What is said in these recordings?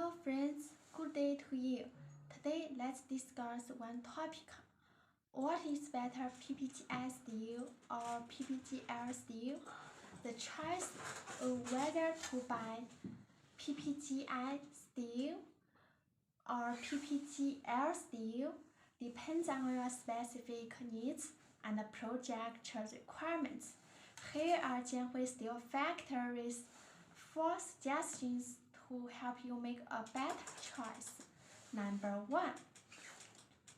Hello friends, good day to you. Today let's discuss one topic. What is better, PPGI steel or PPGL steel? The choice of whether to buy PPGI steel or PPGL steel depends on your specific needs and project requirements. Here are Jianhui Steel Factory's 4 suggestions to help you make a better choice. Number 1.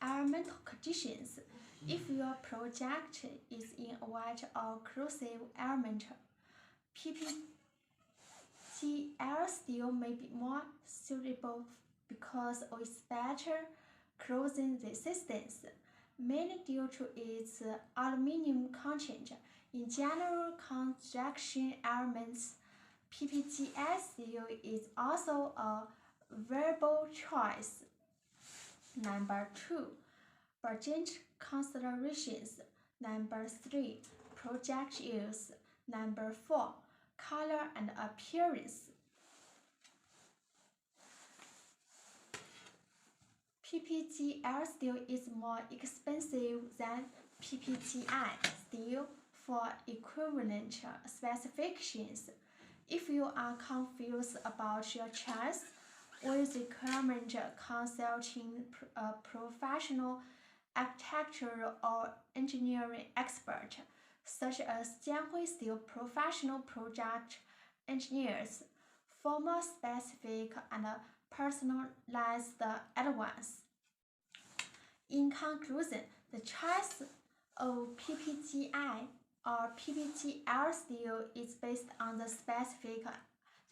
Environmental conditions. If your project is in a wet or corrosive environment, PPGL steel may be more suitable because of its better corrosion resistance, mainly due to its aluminum content. In general construction environments, PPGI steel is also a viable choice. Number 2. Budget considerations. Number 3. Project use. Number 4. Color and appearance. PPGL steel is more expensive than PPGI steel for equivalent specifications. If you are confused about your choice, we recommend consulting a professional architectural or engineering expert, such as Jianhui Steel professional project engineers, for more specific and personalized advice. In conclusion, the choice of PPGI or PPGL steel is based on the specific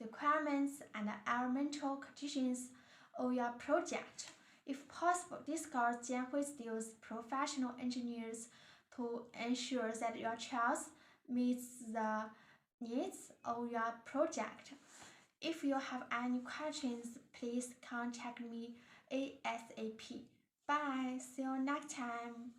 requirements and environmental conditions of your project. If possible, discuss Jianhui Steel's professional engineers to ensure that your choice meets the needs of your project. If you have any questions, please contact me ASAP. Bye. See you next time.